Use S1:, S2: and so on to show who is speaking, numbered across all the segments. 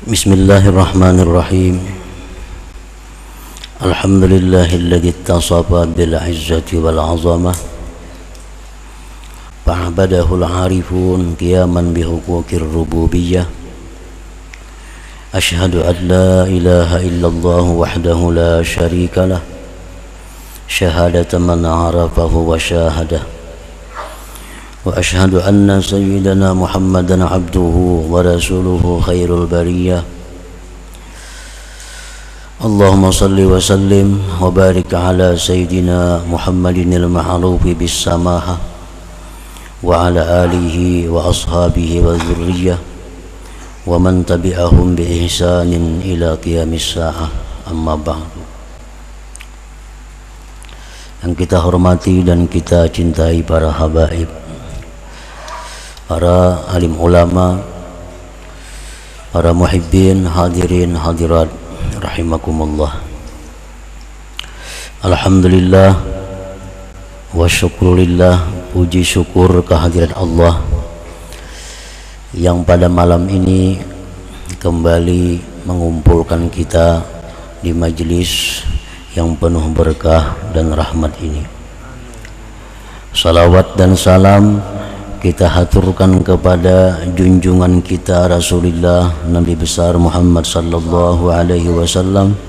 S1: Bismillahirrahmanirrahim. Alhamdulillahilladzi ittasafa bil izzati wal 'azamah. Fa'abadahu al-'arifun qiyaman bi huquqir rububiyyah. Asyhadu an la ilaha illallah wahdahu la syarika lah. Syahadatan man 'arafahu wa syahadah. Wa asyhadu anna sayyidana Muhammadan abduhu wa rasuluhu khairul bariyah. Allahumma salli wa sallim wa barik ala sayyidina Muhammadinil ma'rufi bis samaha wa ala alihi wa ashabihi wa dzurriyyah wa man tabi'ahum bi ihsanin ila qiyamis saah. Amma ba'du. Yang kita hormati dan kita cintai para habaib, para alim ulama, para muhibbin, hadirin, hadirat rahimakumullah. Alhamdulillah wa syukrulillah, puji syukur kehadirat Allah yang pada malam ini kembali mengumpulkan kita di majlis yang penuh berkah dan rahmat ini. Salawat dan salam kita haturkan kepada junjungan kita Rasulullah Nabi besar Muhammad sallallahu alaihi wasallam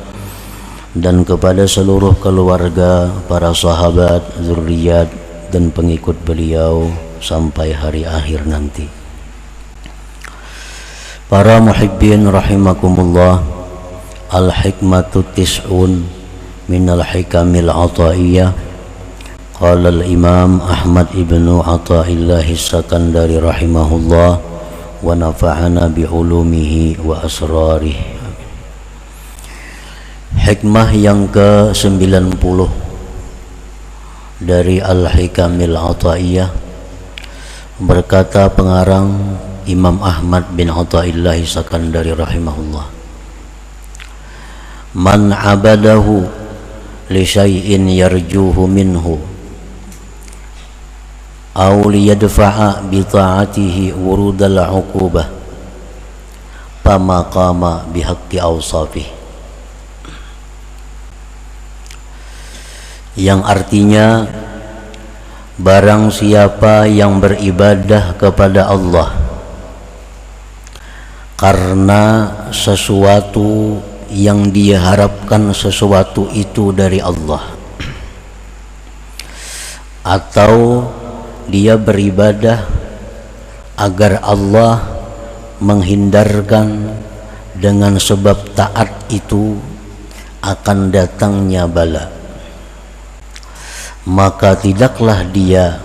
S1: dan kepada seluruh keluarga, para sahabat, zuriat dan pengikut beliau sampai hari akhir nanti. Para muhibbin rahimakumullah, al-hikmatu tis'un minal hikamil ataiyah. Qala al-Imam Ahmad ibnu Athaillah As-Sakandari rahimahullah wa nafa'ana bi'ulumihi wa asrarih. Hikmah yang ke-90 dari Al-Hikamil Athaiyah, berkata pengarang Imam Ahmad bin Athaillah As-Sakandari rahimahullah, man abadahu li syai'in yarjuhu minhu aw liyadfa'a bi ta'atihi wurudal 'uqubah fama qama bihaqqi awsafih. Yang artinya, barang siapa yang beribadah kepada Allah karena sesuatu yang dia harapkan sesuatu itu dari Allah, atau dia beribadah agar Allah menghindarkan dengan sebab taat itu akan datangnya bala, maka tidaklah dia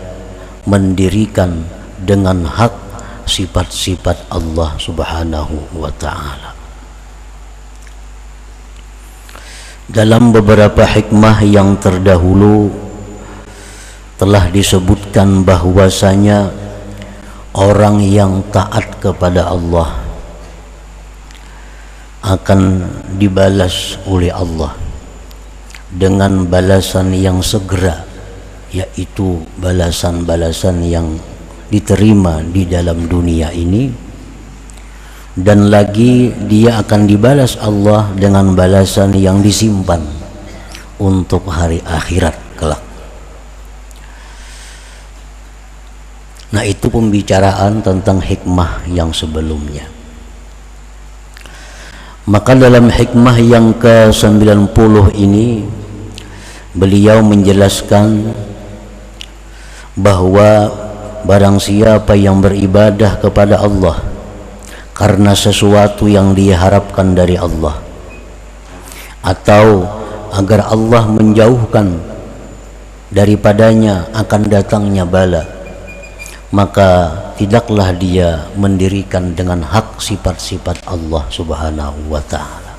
S1: mendirikan dengan hak sifat-sifat Allah subhanahu wa ta'ala. Dalam beberapa hikmah yang terdahulu telah disebutkan bahwasanya orang yang taat kepada Allah akan dibalas oleh Allah dengan balasan yang segera, yaitu balasan-balasan yang diterima di dalam dunia ini, dan lagi dia akan dibalas Allah dengan balasan yang disimpan untuk hari akhirat kelak. Nah, itu pembicaraan tentang hikmah yang sebelumnya. Maka dalam hikmah yang ke-90 ini beliau menjelaskan bahwa barang siapa yang beribadah kepada Allah karena sesuatu yang dia harapkan dari Allah, atau agar Allah menjauhkan daripadanya akan datangnya bala, maka tidaklah dia mendirikan dengan hak sifat-sifat Allah subhanahu wa ta'ala.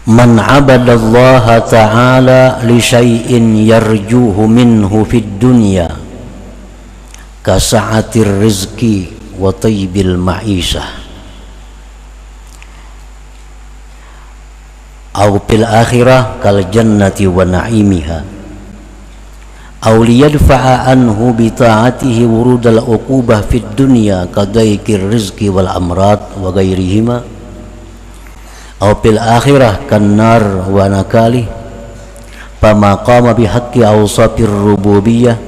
S1: Man abadallaha ta'ala li syai'in yarjuhu minhu fid dunya kasa'atir rizki wa tayyibil ma'isah aw fil akhirah kal jannati wa na'imiha aw liyadfa'a anhu bi ta'atihi wurudal uqubah fid dunya kadaikir rizqi wal amrad wa ghairihima aw fil akhirah kannar wa nakali fama qama bihaqqi awsafir rububiyyah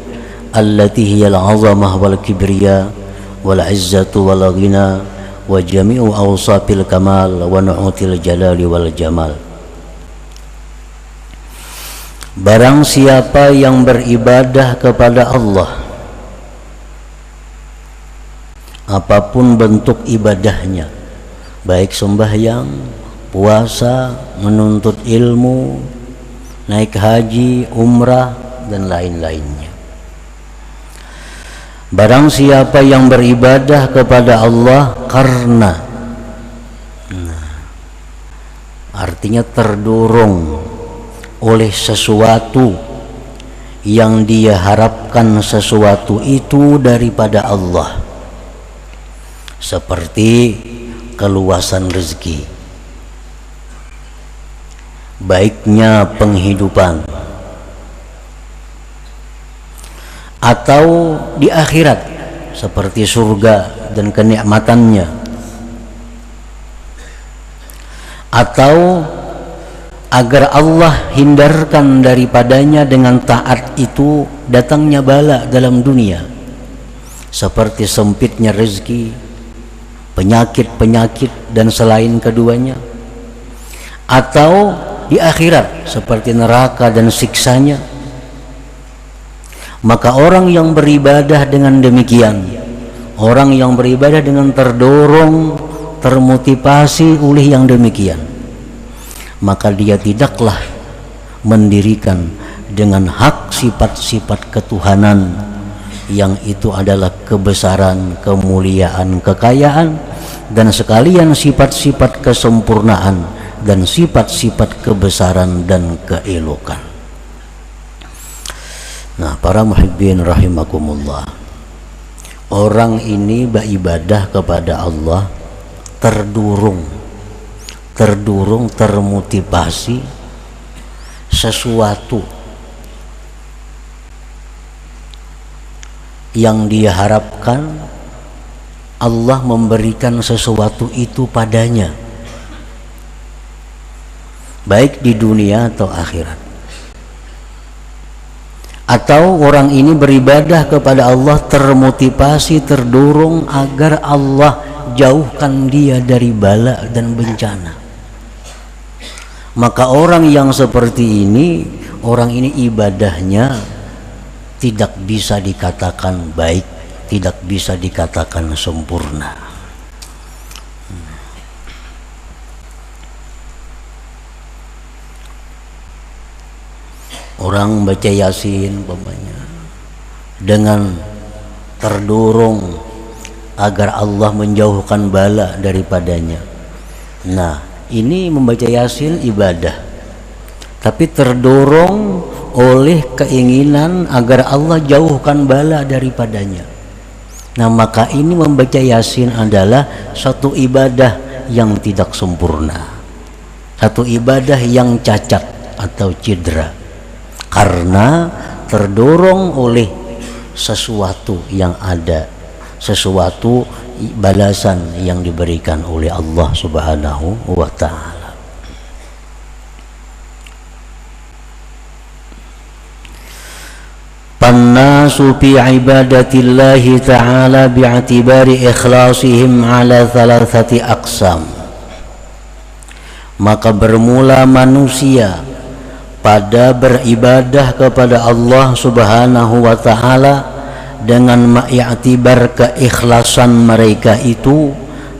S1: allati hiya al-'azamah wal kibriya wal 'izzatu wal ghina wa jami'u awsafil kamal wa nu'util jalali wal jamal. Barang siapa yang beribadah kepada Allah, apapun bentuk ibadahnya, baik sembahyang, puasa, menuntut ilmu, naik haji, umrah, dan lain-lainnya. Barang siapa yang beribadah kepada Allah karena, artinya terdorong oleh sesuatu yang dia harapkan sesuatu itu daripada Allah, seperti keluasan rezeki, baiknya penghidupan, atau di akhirat seperti surga dan kenikmatannya, atau agar Allah hindarkan daripadanya dengan taat itu datangnya bala dalam dunia, seperti sempitnya rezeki, penyakit-penyakit dan selain keduanya, atau di akhirat seperti neraka dan siksanya. Maka orang yang beribadah dengan demikian, orang yang beribadah dengan terdorong, termotivasi oleh yang demikian, maka dia tidaklah mendirikan dengan hak sifat-sifat ketuhanan yang itu adalah kebesaran, kemuliaan, kekayaan, dan sekalian sifat-sifat kesempurnaan dan sifat-sifat kebesaran dan keelokan. Nah, para muhibbin rahimakumullah, orang ini beribadah kepada Allah terdorong, termotivasi sesuatu yang dia harapkan Allah memberikan sesuatu itu padanya, baik di dunia atau akhirat. Atau orang ini beribadah kepada Allah termotivasi, terdorong agar Allah jauhkan dia dari bala dan bencana. Maka orang yang seperti ini, orang ini ibadahnya tidak bisa dikatakan baik, tidak bisa dikatakan sempurna. Orang baca Yasin umpamanya dengan terdorong agar Allah menjauhkan bala daripadanya. Nah, ini membaca Yasin ibadah, tapi terdorong oleh keinginan agar Allah jauhkan bala daripadanya. Nah, maka ini membaca Yasin adalah satu ibadah yang tidak sempurna, satu ibadah yang cacat atau cedera, karena terdorong oleh sesuatu yang ada, sesuatu balasan yang diberikan oleh Allah Subhanahu wa ta'ala. Pannasu fi ibadatillahi ta'ala bi'atibari ikhlasihim ala thalathati aqsam. Maka bermula manusia pada beribadah kepada Allah Subhanahu wa ta'ala dengan ma'iktibar keikhlasan mereka itu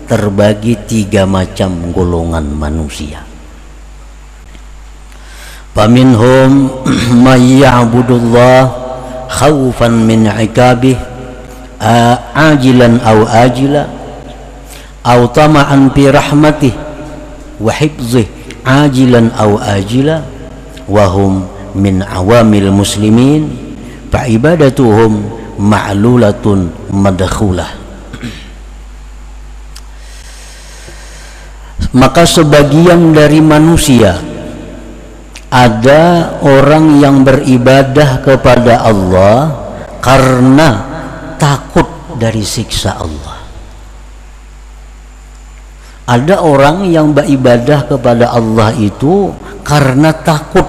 S1: terbagi 3 macam golongan manusia. Faminhum may ya'budullah khawfan min 'iqabih ajilan aw ajila aw tama'an fi rahmatih wa hifzih ajilan aw ajila wahum min awamil muslimin fa ibadatuhum ma'lulatun madkhulah. Maka sebagian dari manusia ada orang yang beribadah kepada Allah karena takut dari siksa Allah. Ada orang yang beribadah kepada Allah itu karena takut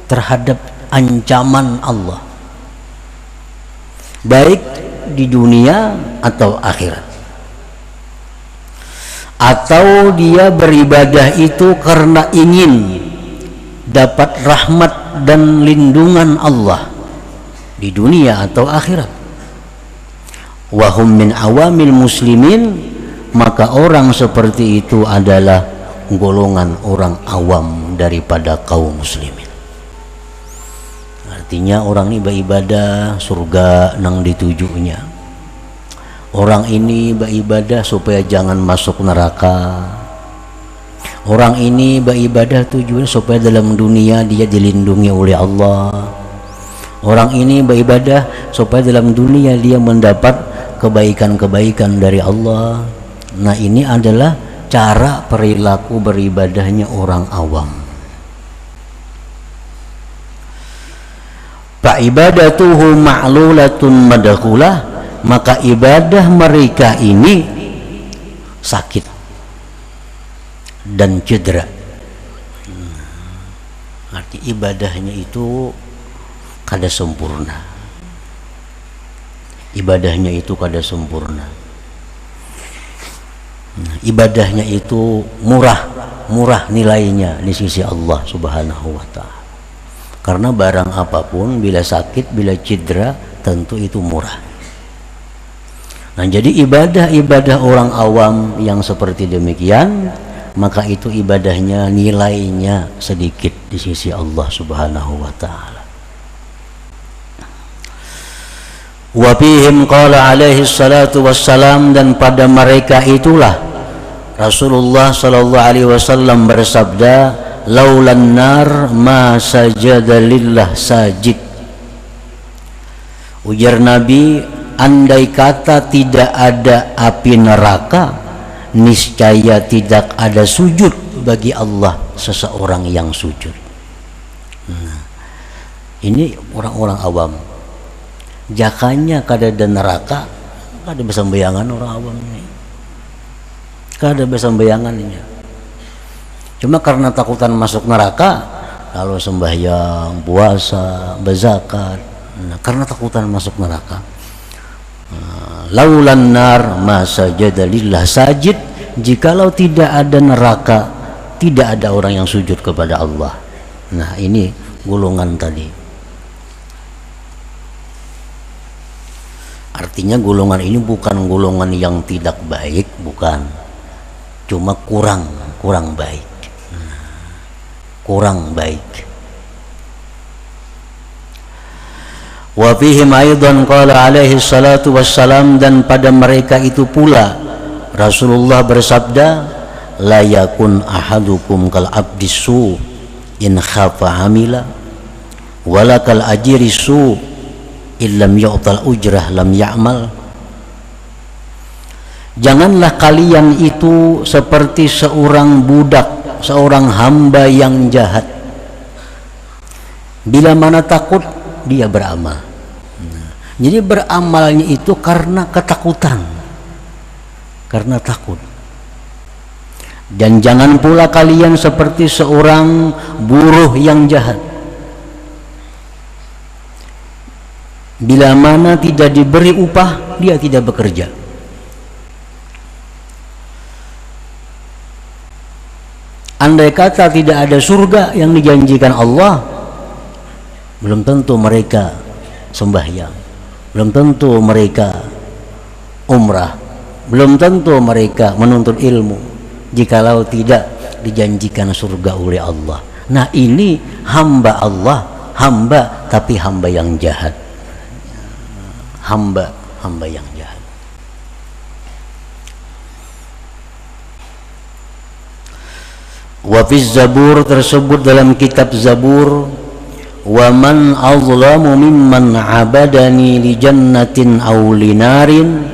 S1: terhadap ancaman Allah, baik di dunia atau akhirat. Atau dia beribadah itu karena ingin dapat rahmat dan lindungan Allah di dunia atau akhirat. Wahum min awamil muslimin, maka orang seperti itu adalah golongan orang awam daripada kaum muslimin. Artinya orang ini beribadah surga nang ditujunya. Orang ini beribadah supaya jangan masuk neraka. Orang ini beribadah tujuan supaya dalam dunia dia dilindungi oleh Allah. Orang ini beribadah supaya dalam dunia dia mendapat kebaikan-kebaikan dari Allah. Nah, ini adalah cara perilaku beribadahnya orang awam. Fa ibadatuhu ma'lulatun madakhulah, maka ibadah mereka ini sakit dan cedera. Arti ibadahnya itu kada sempurna. Ibadahnya itu kada sempurna. Ibadahnya itu murah nilainya di sisi Allah Subhanahu wa ta'ala. Karena barang apapun bila sakit, bila cedera, tentu itu murah. Nah, jadi ibadah orang awam yang seperti demikian, maka itu ibadahnya nilainya sedikit di sisi Allah Subhanahu wa ta'ala. Wa fihim qala alaihi salatu wassalam, dan pada mereka itulah Rasulullah sallallahu alaihi wasallam bersabda, laulan nar ma sajada lillah sajid. Ujar Nabi, andai kata tidak ada api neraka, niscaya tidak ada sujud bagi Allah seseorang yang sujud. Nah, ini orang-orang awam. Jakanya kada ada neraka, kada bisa bayangan orang awam ini. Kada bisa bayangannya. Cuma karena takutan masuk neraka, kalau sembahyang, puasa, berzakat, nah, karena takutan masuk neraka. Laulan nar ma sajada lillah sajid, jikalau tidak ada neraka, tidak ada orang yang sujud kepada Allah. Nah, ini golongan tadi. Artinya golongan ini bukan golongan yang tidak baik, bukan. Cuma kurang baik. Kurang baik. Wa fihim aidan qala alaihi salatu wassalam, dan pada mereka itu pula Rasulullah bersabda, la yakun ahadukum kal abdisu in khafa hamila wala kal ajirisu illam yu'tal ujrah lam ya'mal. Janganlah kalian itu seperti seorang budak, seorang hamba yang jahat. Bila mana takut, dia beramal. Jadi beramalnya itu karena ketakutan, karena takut. Dan jangan pula kalian seperti seorang buruh yang jahat. Bila mana tidak diberi upah, dia tidak bekerja. Andai kata tidak ada surga yang dijanjikan Allah, belum tentu mereka sembahyang, belum tentu mereka umrah, belum tentu mereka menuntut ilmu, jikalau tidak dijanjikan surga oleh Allah. Nah, ini hamba Allah, hamba tapi hamba yang jahat, hamba yang jahat. Wa fi Zabur, tersebut dalam kitab Zabur, wa man azlamu mimman abadani li jannatin aw li narin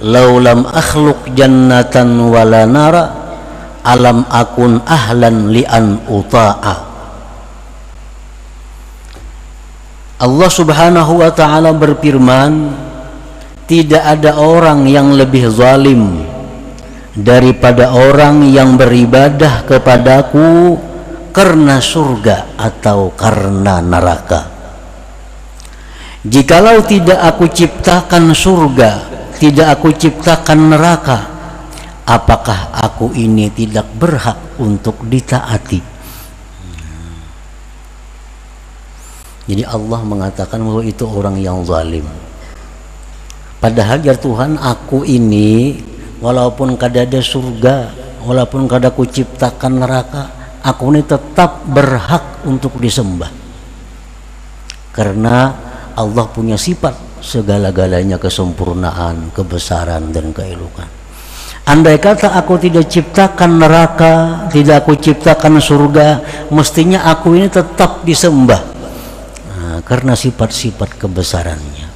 S1: law lam akhluq jannatan wala nara alam akun ahlan li an uta'a. Allah Subhanahu wa ta'ala berfirman, tidak ada orang yang lebih zalim daripada orang yang beribadah kepadaku karena surga atau karena neraka. Jikalau tidak aku ciptakan surga, tidak aku ciptakan neraka, apakah aku ini tidak berhak untuk ditaati? Jadi Allah mengatakan bahwa itu orang yang zalim. Padahal ya Tuhan, aku ini walaupun kada ada surga, walaupun kada aku ciptakan neraka, aku ini tetap berhak untuk disembah. Karena Allah punya sifat segala-galanya kesempurnaan, kebesaran dan keelokan. Andai kata aku tidak ciptakan neraka, tidak aku ciptakan surga, mestinya aku ini tetap disembah. Nah, karena sifat-sifat kebesarannya.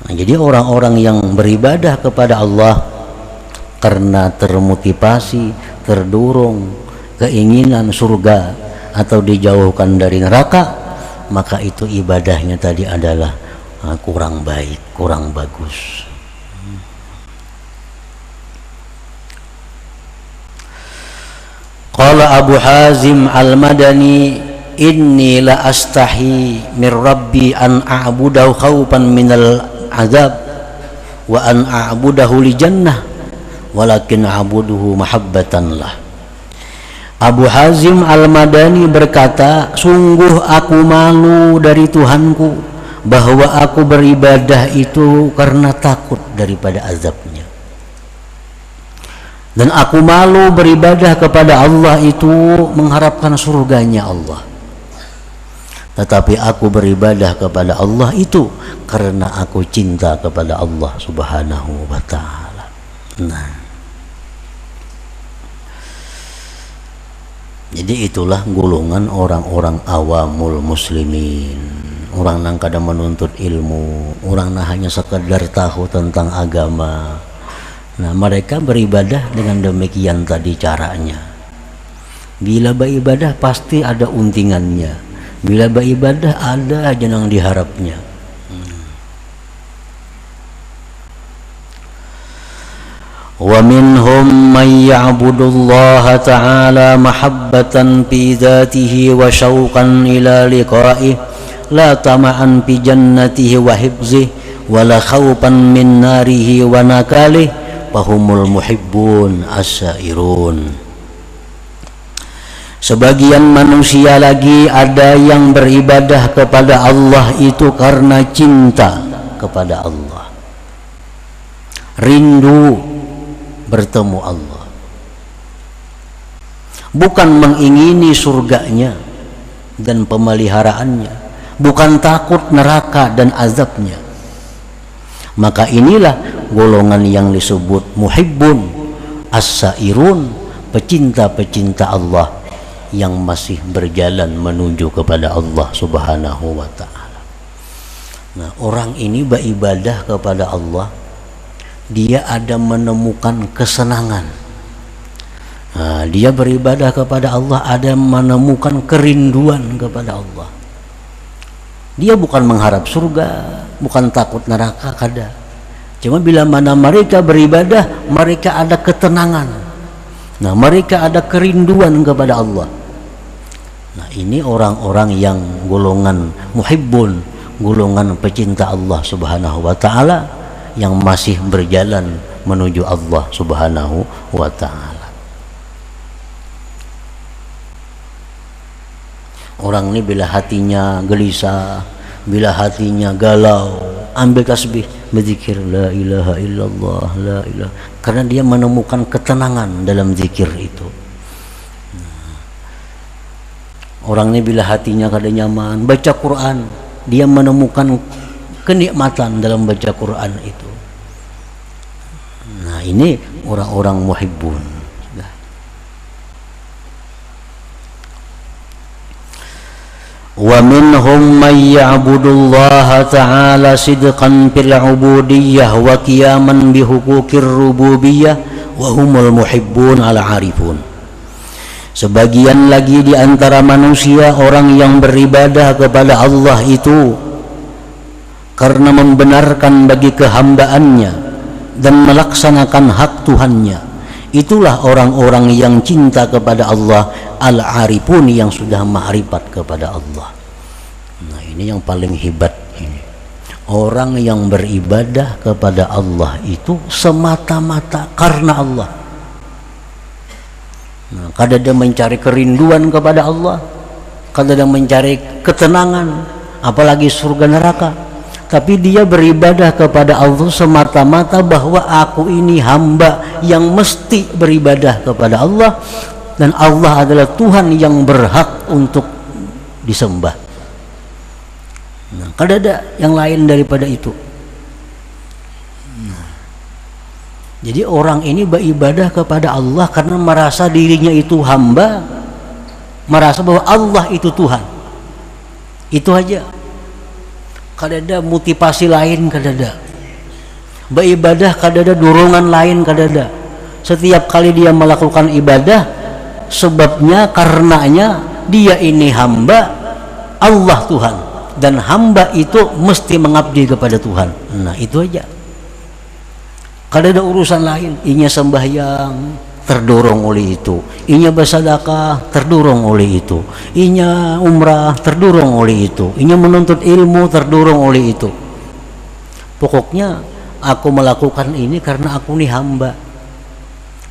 S1: Nah, jadi orang-orang yang beribadah kepada Allah karena termotivasi, terdorong, keinginan surga atau dijauhkan dari neraka, maka itu ibadahnya tadi adalah kurang baik, kurang bagus. Qala Abu Hazim Al-Madani, inni la astahi min rabbi an a'budahu khawfan minal azab wa an a'budahu li jannah walakin a'buduhu mahabbatan lah. Abu Hazim Al-Madani berkata, sungguh aku malu dari Tuhanku bahwa aku beribadah itu karena takut daripada azabnya, dan aku malu beribadah kepada Allah itu mengharapkan surganya Allah. Tetapi aku beribadah kepada Allah itu karena aku cinta kepada Allah Subhanahu wa ta'ala. Nah, jadi itulah golongan orang-orang awamul muslimin, orang yang kadang menuntut ilmu, orang yang hanya sekedar tahu tentang agama. Nah, mereka beribadah dengan demikian tadi caranya. Bila beribadah pasti ada untingannya, bila beribadah ada aja yang diharapnya. Wa minhum man ya'budullaha ta'ala mahabbatan fi dzatihi wa syauqan ila liqa'ihi la tama'an fi jannatihi wa hifzihi wa la khawfan min narihi wa nakalihi fahumul muhibbun as-sairun. Sebagian manusia lagi ada yang beribadah kepada Allah itu karena cinta kepada Allah, rindu bertemu Allah, bukan mengingini surganya dan pemeliharaannya, bukan takut neraka dan azabnya. Maka inilah golongan yang disebut muhibbun as-sairun, pecinta-pecinta Allah yang masih berjalan menuju kepada Allah Subhanahu wa ta'ala. Nah, orang ini beribadah kepada Allah, dia ada menemukan kesenangan. Nah, dia beribadah kepada Allah ada menemukan kerinduan kepada Allah. Dia bukan mengharap surga, bukan takut neraka, kada. Cuma bila mana mereka beribadah, mereka ada ketenangan. Nah, mereka ada kerinduan kepada Allah. Nah, ini orang-orang yang golongan muhibbun, golongan pecinta Allah Subhanahu wa ta'ala, yang masih berjalan menuju Allah Subhanahu wa ta'ala. Orang ini bila hatinya gelisah, bila hatinya galau, ambil tasbih, berzikir la ilaha illallah, la ilaha, karena dia menemukan ketenangan dalam zikir itu. Orang ini bila hatinya kada nyaman, baca Quran, dia menemukan kenikmatan dalam baca Quran itu. Nah, ini orang-orang muhibbun. Wa minhum man ya'budullaha ta'ala sidqan fil 'ubudiyyah wa qiyaman bi huquqir rububiyyah wa humul muhibbun al 'arifun. Sebagian lagi di antara manusia, orang yang beribadah kepada Allah itu karena membenarkan bagi kehambaannya dan melaksanakan hak Tuhannya. Itulah orang-orang yang cinta kepada Allah, al-arifun, yang sudah ma'rifat kepada Allah. Nah, ini yang paling hebat ini. Orang yang beribadah kepada Allah itu semata-mata karena Allah. Nah, kadang dia mencari kerinduan kepada Allah, kadang dia mencari ketenangan, apalagi surga neraka. Tapi dia beribadah kepada Allah semata-mata bahwa aku ini hamba yang mesti beribadah kepada Allah, dan Allah adalah Tuhan yang berhak untuk disembah. Nah, kada ada yang lain daripada itu. Nah, jadi orang ini beribadah kepada Allah karena merasa dirinya itu hamba, merasa bahwa Allah itu Tuhan. Itu aja. Kada ada motivasi lain, kada ada. Beribadah kada ada dorongan lain, kada ada. Setiap kali dia melakukan ibadah, sebabnya karenanya dia ini hamba, Allah Tuhan, dan hamba itu mesti mengabdi kepada Tuhan. Nah, itu aja. Kada ada urusan lain. Inya sembahyang, terdorong oleh itu. Inya bersedekah, terdorong oleh itu. Inya umrah, terdorong oleh itu. Inya menuntut ilmu, terdorong oleh itu. Pokoknya aku melakukan ini karena aku ini hamba,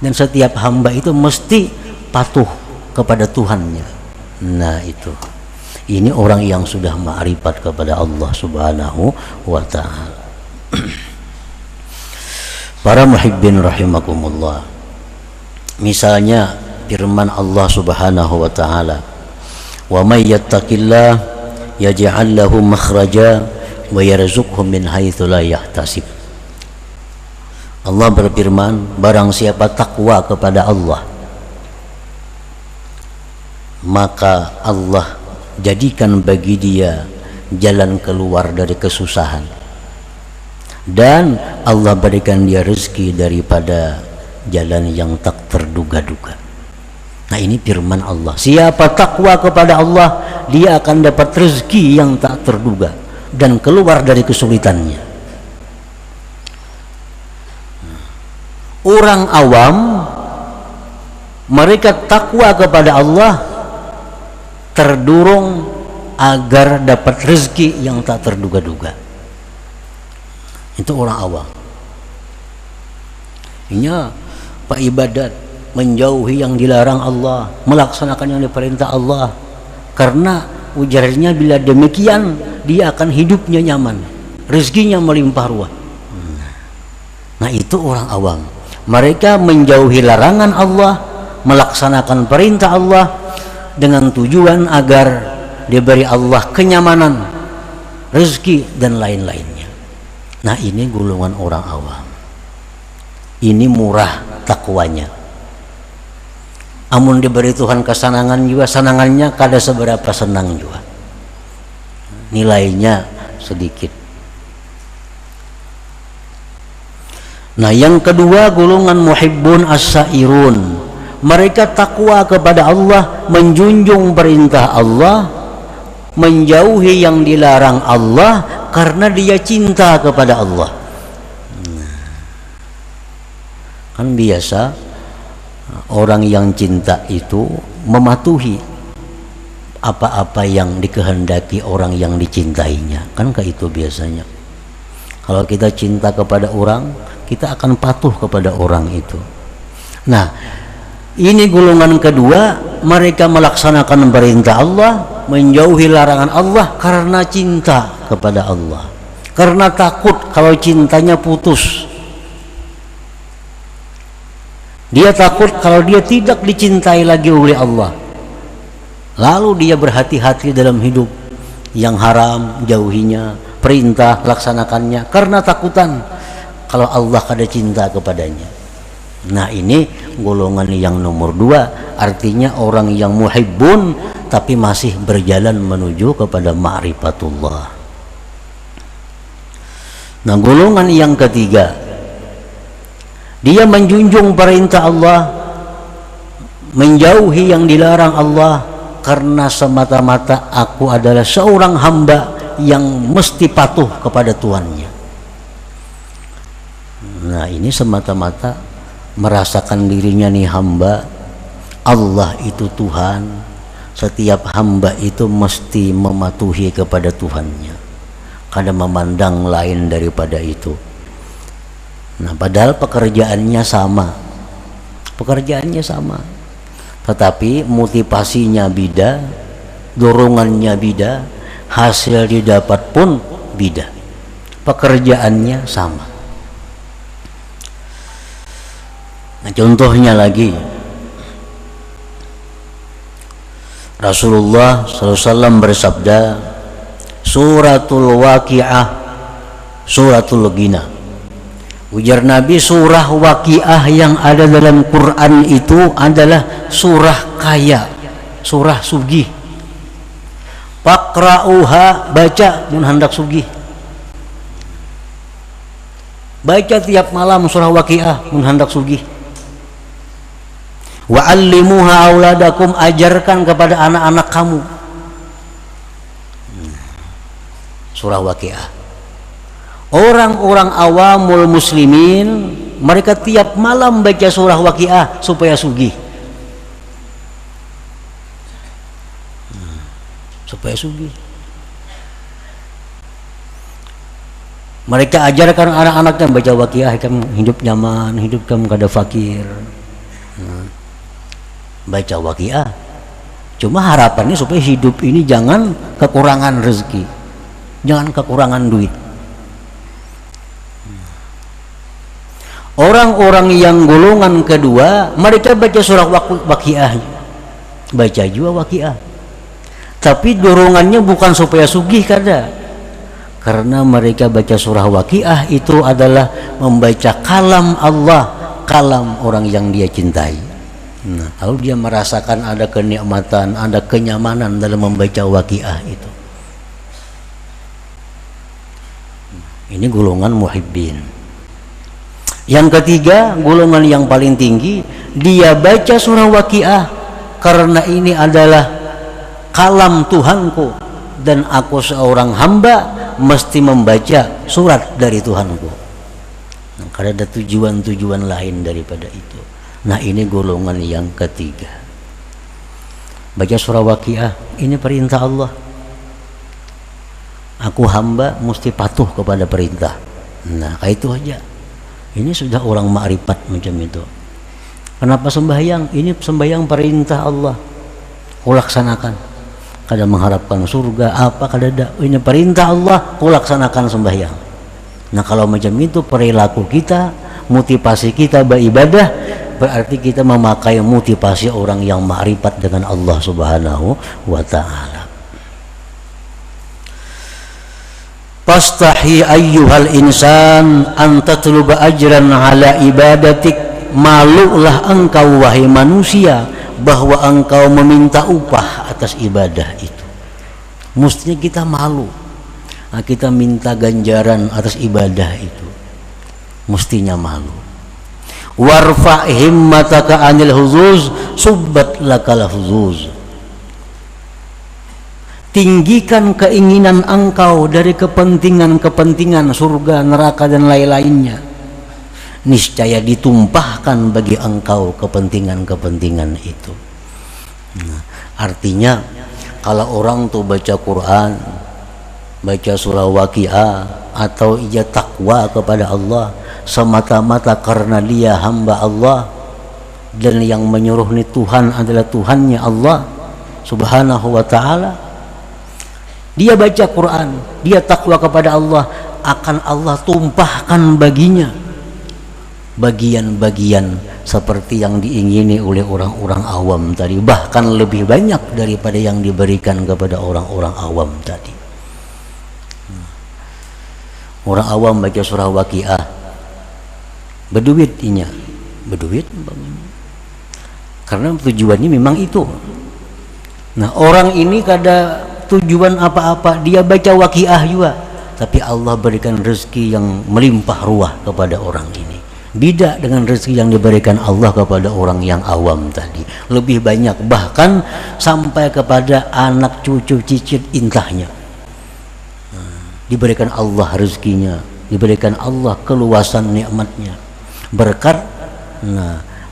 S1: dan setiap hamba itu mesti patuh kepada Tuhannya. Nah, itu. Ini orang yang sudah ma'rifat kepada Allah Subhanahu wa ta'ala. Para muhibbin rahimakumullah, misalnya firman Allah Subhanahu wa ta'ala, wa may yattaqillah yaj'al lahu makhraja wa yarzuqhu min haitsu la yahtasib. Allah berfirman, barang siapa takwa kepada Allah, maka Allah jadikan bagi dia jalan keluar dari kesusahan, dan Allah berikan dia rezeki daripada jalan yang tak terduga-duga. Nah, ini firman Allah. Siapa takwa kepada Allah, dia akan dapat rezeki yang tak terduga dan keluar dari kesulitannya. Orang awam, mereka takwa kepada Allah terdorong agar dapat rezeki yang tak terduga-duga. Itu orang awam. Inya Pak ibadat, menjauhi yang dilarang Allah, melaksanakan yang diperintah Allah, karena ujarnya bila demikian dia akan hidupnya nyaman, rezekinya melimpah ruah. Nah, itu orang awam. Mereka menjauhi larangan Allah, melaksanakan perintah Allah dengan tujuan agar diberi Allah kenyamanan, rezeki, dan lain-lainnya. Nah, ini golongan orang awam. Ini murah takwanya. Amun diberi Tuhan kesenangan juga, senangannya kada seberapa senang juga, nilainya sedikit. Nah, yang kedua golongan muhibbun as-sairun. Mereka takwa kepada Allah, menjunjung perintah Allah, menjauhi yang dilarang Allah karena dia cinta kepada Allah. Kan biasa orang yang cinta itu mematuhi apa-apa yang dikehendaki orang yang dicintainya. Kan kayak itu biasanya. Kalau kita cinta kepada orang, kita akan patuh kepada orang itu. Nah, ini golongan kedua, mereka melaksanakan perintah Allah, menjauhi larangan Allah karena cinta kepada Allah, karena takut kalau cintanya putus. Dia takut kalau dia tidak dicintai lagi oleh Allah, lalu dia berhati-hati dalam hidup. Yang haram jauhinya, perintah laksanakannya, karena takutan kalau Allah kada cinta kepadanya. Nah, ini golongan yang nomor dua, artinya orang yang muhibbun tapi masih berjalan menuju kepada ma'rifatullah. Nah, golongan yang ketiga, dia menjunjung perintah Allah, menjauhi yang dilarang Allah karena semata-mata aku adalah seorang hamba yang mesti patuh kepada Tuhannya. Nah, ini semata-mata merasakan dirinya nih hamba, Allah itu Tuhan. Setiap hamba itu mesti mematuhi kepada Tuhannya, kada memandang lain daripada itu. Nah, padahal pekerjaannya sama, tetapi motivasinya beda, dorongannya beda, hasil didapat pun beda, pekerjaannya sama. Nah, contohnya lagi, Rasulullah SAW bersabda, suratul waqi'ah, suratul ghina. Ujar Nabi, surah waqi'ah yang ada dalam Quran itu adalah surah kaya, surah sugih. Faqra'uha, baca mun hendak sugih. Baca tiap malam surah waqi'ah mun hendak sugih. Wa'allimuha auladakum, ajarkan kepada anak-anak kamu. Surah waqi'ah. Orang-orang awamul muslimin, mereka tiap malam baca surah waqi'ah supaya sugih. Supaya sugih. Mereka ajarkan anak-anaknya baca waqi'ah, kamu hidup nyaman, hidup kamu kada fakir. Baca waqi'ah. Cuma harapannya supaya hidup ini jangan kekurangan rezeki, jangan kekurangan duit. Orang-orang yang golongan kedua, mereka baca surah waqi'ah, baca juga waqi'ah, tapi dorongannya bukan supaya sugih kada, karena mereka baca surah waqi'ah itu adalah membaca kalam Allah, kalam orang yang dia cintai. Nah, lalu dia merasakan ada kenikmatan, ada kenyamanan dalam membaca waqi'ah itu. Ini golongan muhibbin. Yang ketiga, golongan yang paling tinggi, dia baca surah waqi'ah karena ini adalah kalam Tuhanku dan aku seorang hamba mesti membaca surat dari Tuhanku. Nah, karena ada tujuan-tujuan lain daripada itu. Nah, ini golongan yang ketiga. Baca surah waqi'ah, ini perintah Allah. Aku hamba mesti patuh kepada perintah. Nah, kayak itu aja. Ini sudah orang ma'rifat macam itu. Kenapa sembahyang? Ini sembahyang perintah Allah, kau laksanakan. Kada mengharapkan surga apa kada ada. Ini perintah Allah, kau laksanakan sembahyang. Nah, kalau macam itu perilaku kita, motivasi kita beribadah, berarti kita memakai motivasi orang yang ma'rifat dengan Allah Subhanahu wa ta'ala. Fastahi ayyuhal insan an tatluba ajran ala ibadatik, malulah engkau wahai manusia bahwa engkau meminta upah atas ibadah itu. Mestinya kita malu, kita minta ganjaran atas ibadah itu, mestinya malu. Warfa himmataka anil huzuz subbat lakal huzuz. Tinggikan keinginan engkau dari kepentingan-kepentingan surga, neraka dan lain-lainnya. Niscaya ditumpahkan bagi engkau kepentingan-kepentingan itu. Nah, artinya kalau orang tuh baca Quran, baca surah waqi'ah, atau ia takwa kepada Allah semata-mata karena dia hamba Allah dan yang menyuruh ni Tuhan adalah Tuhannya Allah Subhanahu wa ta'ala, dia baca Quran, dia takwa kepada Allah, akan Allah tumpahkan baginya bagian-bagian seperti yang diingini oleh orang-orang awam tadi, bahkan lebih banyak daripada yang diberikan kepada orang-orang awam tadi. Orang awam baca surah waqi'ah, berduit inya, berduit karena tujuannya memang itu. Nah, orang ini kada tujuan apa-apa, dia baca waqi'ah juga, tapi Allah berikan rezeki yang melimpah ruah kepada orang ini. Beda dengan rezeki yang diberikan Allah kepada orang yang awam tadi, lebih banyak, bahkan sampai kepada anak cucu cicit intahnya. Diberikan Allah rezekinya, diberikan Allah keluasan nikmatnya, berkat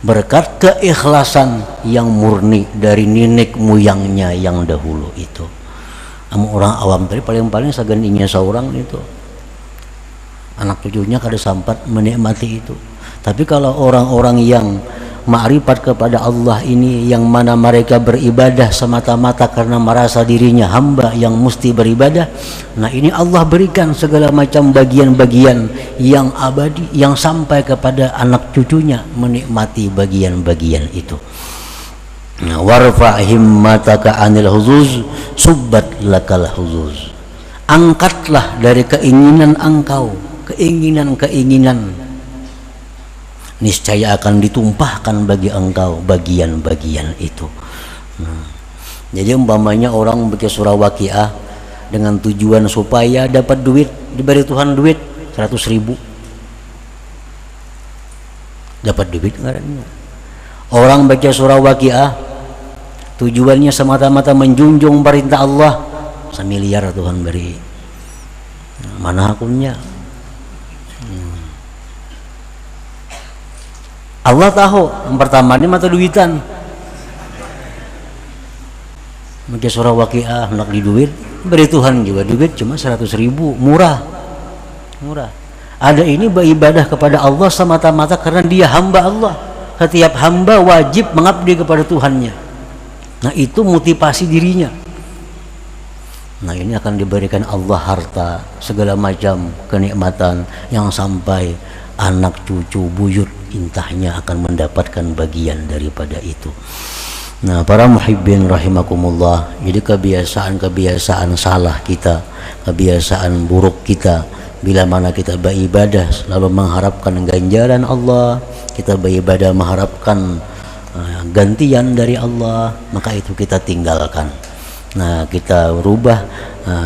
S1: berkat keikhlasan yang murni dari nenek moyangnya yang dahulu itu. Orang awam tadi paling-paling sagandinya seorang itu, anak cucunya kada sampat menikmati itu. Tapi kalau orang-orang yang ma'rifat kepada Allah ini, yang mana mereka beribadah semata-mata karena merasa dirinya hamba yang mesti beribadah, nah ini Allah berikan segala macam bagian-bagian yang abadi, yang sampai kepada anak cucunya menikmati bagian-bagian itu. Nah, warfa himmataka anil huzuz subbat lakal huzuz. Angkatlah dari keinginan engkau, keinginan-keinginan, niscaya akan ditumpahkan bagi engkau bagian-bagian itu. Jadi umpamanya orang baca surah Waqiah dengan tujuan supaya dapat duit, diberi Tuhan duit 100.000, dapat duit ngarannya. Orang baca surah Waqiah tujuannya semata-mata menjunjung perintah Allah, 1 miliar Tuhan beri. Mana akunnya? Allah tahu yang pertama ini mata duitan. Baca surah Waqiah hendak di duit, beri Tuhan juga duit cuma 100.000, murah. Ada ini beribadah kepada Allah semata-mata karena dia hamba Allah. Setiap hamba wajib mengabdi kepada Tuhannya. Nah itu motivasi dirinya. Nah ini akan diberikan Allah harta, segala macam kenikmatan yang sampai anak cucu buyut intahnya akan mendapatkan bagian daripada itu. Nah para muhibbin rahimakumullah, jadi kebiasaan salah kita, kebiasaan buruk kita, bila mana kita beribadah selalu mengharapkan ganjaran Allah, kita beribadah mengharapkan gantian dari Allah, maka itu kita tinggalkan. Nah kita rubah,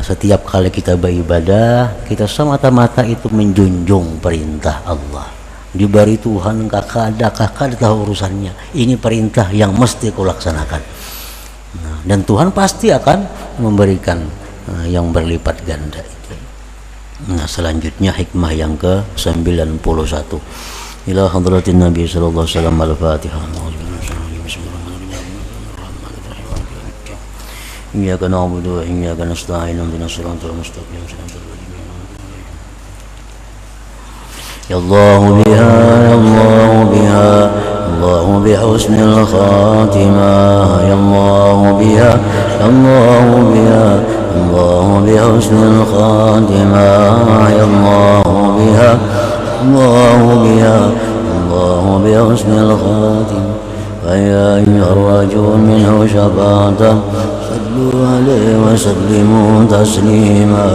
S1: setiap kali kita beribadah kita semata-mata itu menjunjung perintah Allah. Diberi Tuhan kakak ada tahu urusannya, ini perintah yang mesti kau laksanakan. Dan Tuhan pasti akan memberikan yang berlipat ganda itu. Nah selanjutnya hikmah yang ke-91, ila hadratin Nabi sallallahu alaihi wasallam. Al-Fatihah. Iyyaka na'budu wa iyyaka nasta'in, ihdinas siratal mustaqim. Ya Allah biha, ya Allah biha, Allah bihusnil khatimah. Ya Allah biha, ya Allah biha, Allah bihusnil khatimah. Ya Allah biha, Allah biha, Allah bihusnil khatimah. فيا أيها الرجل منه شفاعة صلوا عليه وسلموا تسليما.